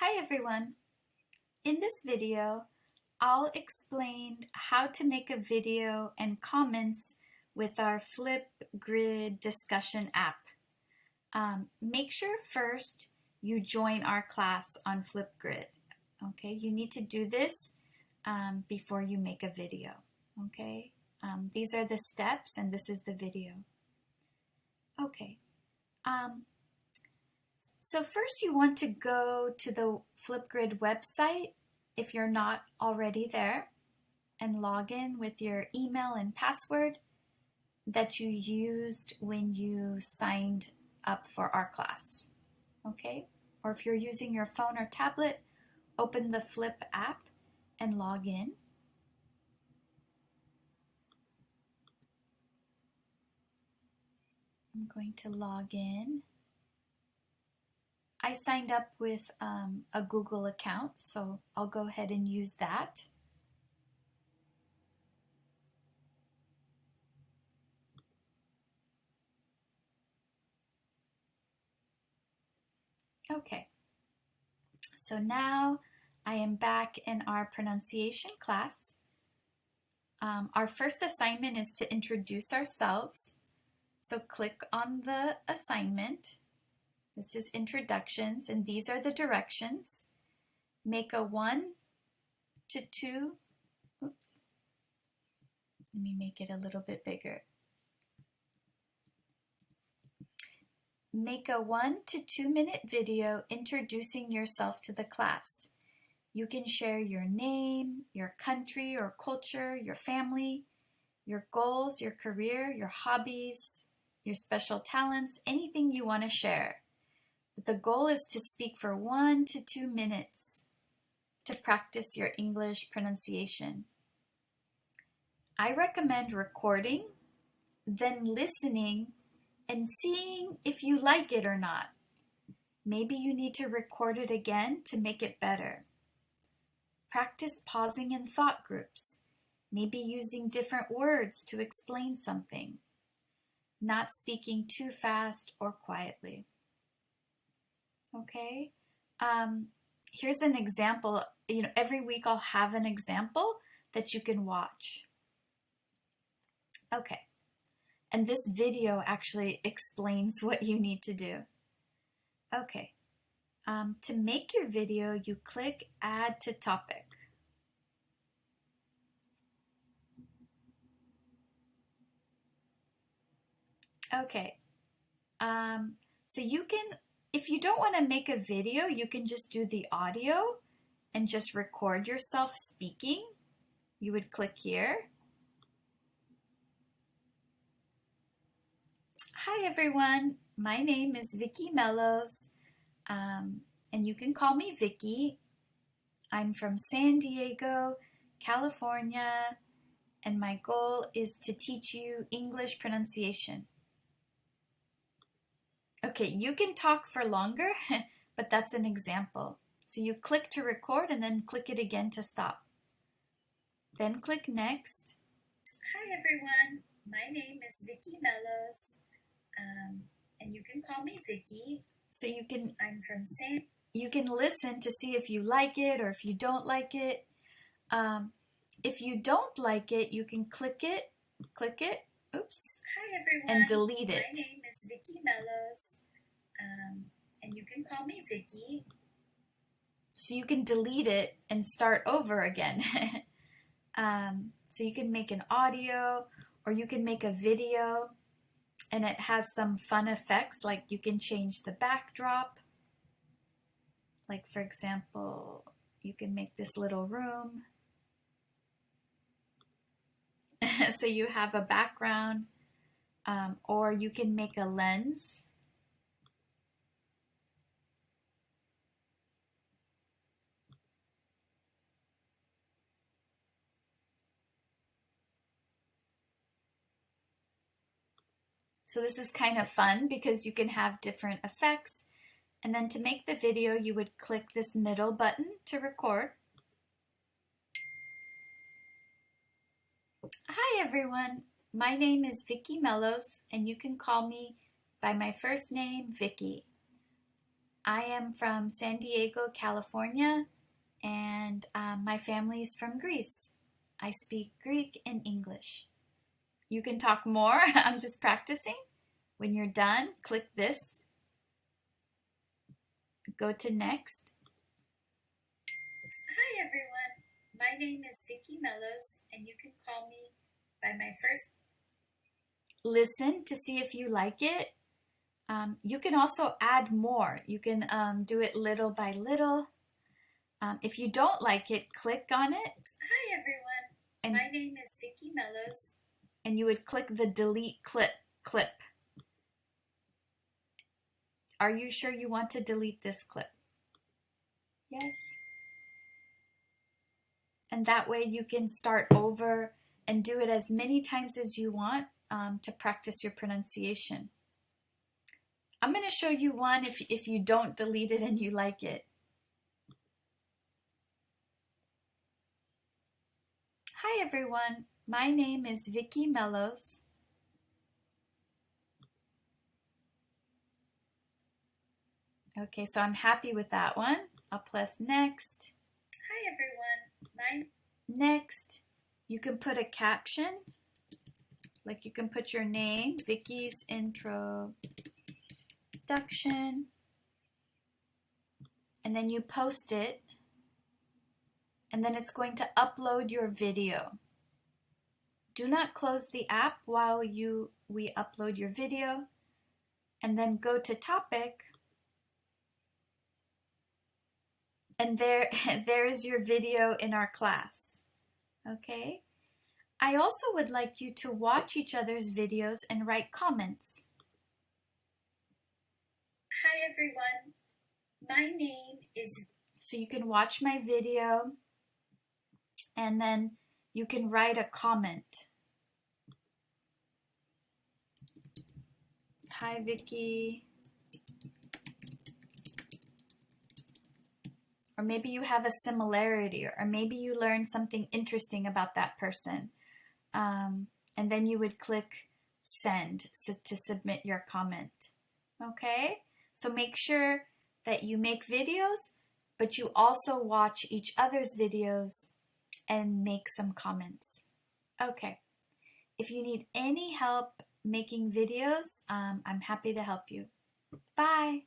Hi everyone. In this video, I'll explain how to make a video and comments with our FlipGrid discussion app. Make sure first you join our class on FlipGrid. Okay, you need to do this before you make a video. Okay, these are the steps and this is the video. Okay. So first you want to go to the FlipGrid website if you're not already there and log in with your email and password that you used when you signed up for our class. Okay? Or if you're using your phone or tablet, open the Flip app and log in. I'm going to log in. I signed up with a Google account, so I'll go ahead and use that. Okay, so now I am back in our pronunciation class. Our first assignment is to introduce ourselves. So click on the assignment. This is introductions, and these are the directions. Make a 1 to 2, oops, let me make it a little bit bigger. Make a 1 to 2 minute video introducing yourself to the class. You can share your name, your country or culture, your family, your goals, your career, your hobbies, your special talents, anything you want to share. But the goal is to speak for 1 to 2 minutes to practice your English pronunciation. I recommend recording, then listening and seeing if you like it or not. Maybe you need to record it again to make it better. Practice pausing in thought groups, maybe using different words to explain something, not speaking too fast or quietly. Okay, here's an example. Every week I'll have an example that you can watch. Okay, and this video actually explains what you need to do. Okay, to make your video, you click Add to Topic. Okay, so you can, if you don't want to make a video, you can just do the audio and just record yourself speaking. You would click here. Hi everyone, my name is Vicky Mellows, and you can call me Vicky. I'm from San Diego, California, and my goal is to teach you English pronunciation. Okay, you can talk for longer, but that's an example. So you click to record and then click it again to stop. Then click Next. Hi everyone, my name is Vicky Mellows, and you can call me Vicky. So you can listen to see if you like it or if you don't like it. If you don't like it, you can click it, oops, hi everyone, and delete it. My name is Vicky Mellows, and you can call me Vicky. So you can delete it and start over again. So you can make an audio or you can make a video, and it has some fun effects, like you can change the backdrop. Like for example, you can make this little room. So you have a background, or you can make a lens. So this is kind of fun because you can have different effects. And then to make the video, you would click this middle button to record. Hi everyone, my name is Vicky Mellows, and you can call me by my first name, Vicky. I am from San Diego, California, and my family is from Greece. I speak Greek and English. You can talk more. I'm just practicing. When you're done, click this. Go to next. Hi everyone. My name is Vicky Mellos, and you can call me by my first. Listen to see if you like it. You can also add more. You can do it little by little. If you don't like it, click on it. Hi everyone. And my name is Vicky Mellos. And you would click the delete clip. Are you sure you want to delete this clip? Yes. And that way you can start over and do it as many times as you want to practice your pronunciation. I'm going to show you one if you don't delete it and you like it. Hi everyone, my name is Vicky Mellos. Okay, so I'm happy with that one. I'll press next. Hi everyone, next. You can put a caption, like you can put your name, Vicky's introduction, and then you post it, and then it's going to upload your video. Do not close the app while we upload your video, and then go to topic, and there is your video in our class. Okay? I also would like you to watch each other's videos and write comments. Hi everyone, my name is... So you can watch my video and then you can write a comment. Hi Vicky. Or maybe you have a similarity, or maybe you learned something interesting about that person. And then you would click send to submit your comment. Okay? So make sure that you make videos, but you also watch each other's videos and make some comments. Okay. If you need any help making videos, I'm happy to help you. Bye.